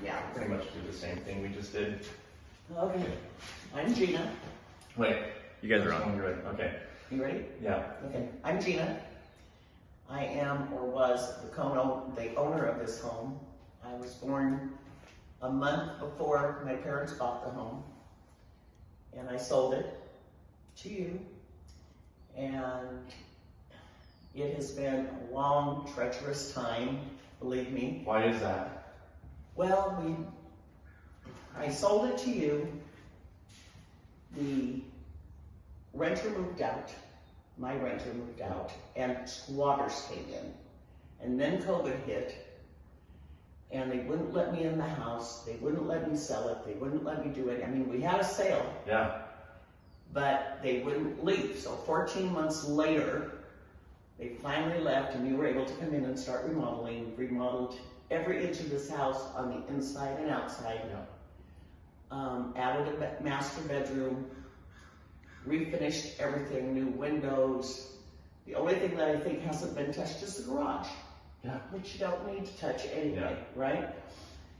Yeah. Pretty much do the same thing we just did. Okay. I'm Gina. Wait, you guys are on. Good. Okay. You ready? Yeah. Okay. I'm Gina. I am or was the owner of this home. I was born a month before my parents bought the home, and I sold it to you. And it has been a long, treacherous time, believe me. Why is that? Well, I sold it to you. The renter moved out, my renter moved out, and squatters came in. And then COVID hit, and they wouldn't let me in the house, they wouldn't let me sell it, they wouldn't let me do it. I mean, we had a sale. Yeah. But they wouldn't leave. So 14 months later, they finally left, and you were able to come in and start remodeling. Remodeled every inch of this house on the inside and outside. Yeah. Added a master bedroom, refinished everything, new windows. The only thing that I think hasn't been touched is the garage. Yeah. Which you don't need to touch anyway, Yeah. right?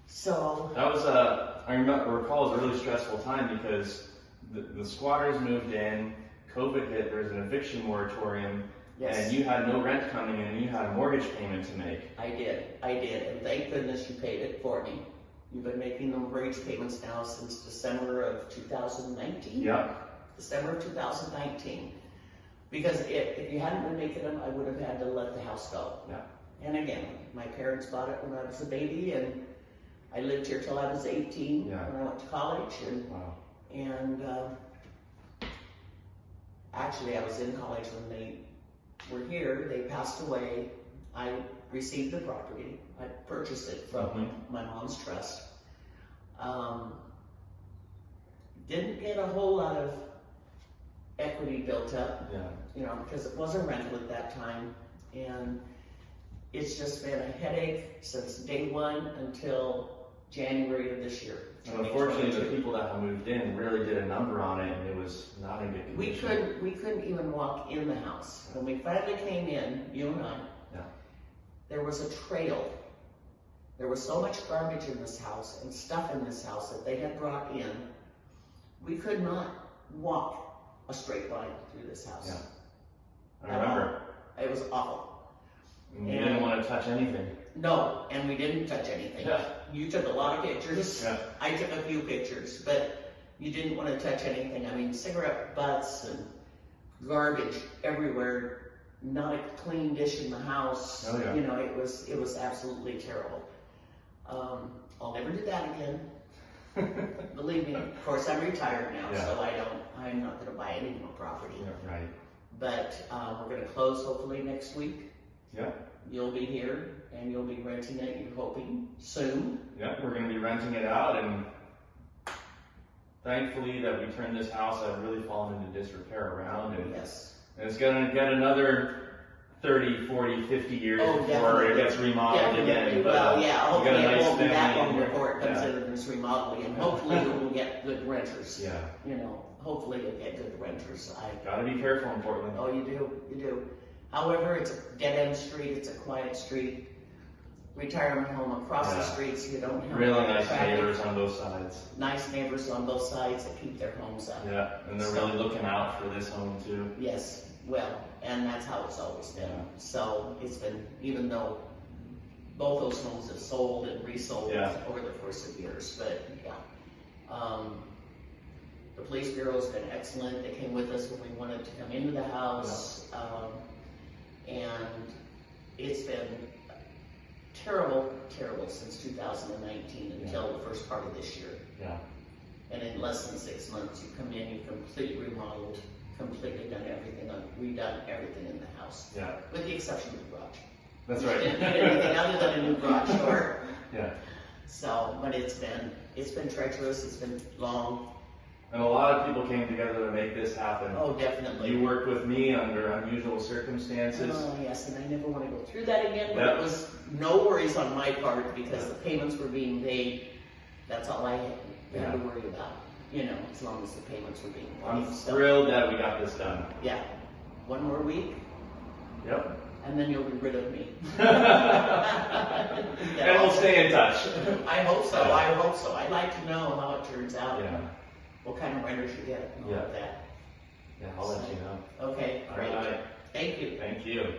So that was I recall it was a really stressful time because the squatters moved in, COVID hit, there was an eviction moratorium, yes, and you had no rent coming in, and you had a mortgage payment to make. I did, and thank goodness you paid it for me. You've been making the mortgage payments now since December of 2019? Yeah. December of 2019. Because if you hadn't been making them, I would have had to let the house go. Yeah. And again, my parents bought it when I was a baby, and I lived here till I was 18 Yeah. when I went to college. And, wow. and actually, I was in college when they were here. They passed away. I received the property. I purchased it from my mom's trust. Didn't get a whole lot of equity built up, Yeah. you know, because it was a rental at that time. And it's just been a headache since day one until January of this year. And unfortunately, the people that have moved in really did a number on it, and it was not in good condition. We couldn't even walk in the house. When we finally came in, you and I, Yeah. there was a trail. There was so much garbage in this house and stuff in this house that they had brought in. We could not walk a straight line through this house. Yeah. I remember. It was awful. And you didn't want to touch anything. No, and we didn't touch anything. Yeah. You took a lot of pictures. Yeah. I took a few pictures, but you didn't want to touch anything. I mean, cigarette butts and garbage everywhere, not a clean dish in the house. Oh, yeah. You know, it was absolutely terrible. I'll never do that again. Believe me. Of course, I'm retired now, Yeah. so I'm not going to buy any more property. Yeah, right. But we're going to close hopefully next week. Yeah. You'll be here and you'll be renting it, you're hoping, soon. Yeah, we're going to be renting it out, and thankfully that we turned this house that had really fallen into disrepair around, and, Yes. and it's going to get another 30, 40, 50 years before definitely. it gets remodeled again. But, Well, yeah, hopefully we got a it nice won't be that family long in here. before it comes Yeah. in and is remodeling, and hopefully we will get good renters. Yeah. You know, hopefully you'll get good renters. Got to be careful in Portland. Oh, you do. However, it's a dead-end street, it's a quiet street, retirement home across the Yeah. street, so you don't have Really a lot of nice traffic. neighbors on both sides. Nice neighbors on both sides that keep their homes up. Yeah, and they're So- really looking out for this home too. Yes, well, and that's how it's always been. Yeah. So it's been, even though both those homes have sold and resold Yeah. over the course of years, but yeah. The police bureau's been excellent. They came with us when we wanted to come into the house. And it's been terrible since 2019 until the first part of this year. Yeah. And in less than 6 months, you come in, you've completely remodeled, completely done everything, redone everything in the house. Yeah. With the exception of the garage. That's You right. didn't need anything other than a new garage door. Yeah. So, but it's been treacherous, it's been long. And a lot of people came together to make this happen. Oh, definitely. You worked with me under unusual circumstances. Oh, yes, and I never want to go through that again, but Yep. it was no worries on my part because the payments were being paid. That's all I had to worry about, you know, as long as the payments were being paid. I'm So, thrilled that we got this done. yeah, one more week, Yep. And then you'll be rid of me. And we'll stay in touch. I hope so, I hope so. I'd like to know how it turns out. Yeah. What kind of renters you get and all of that. Yeah, I'll let you know. Okay, All great. right. Thank you. Thank you.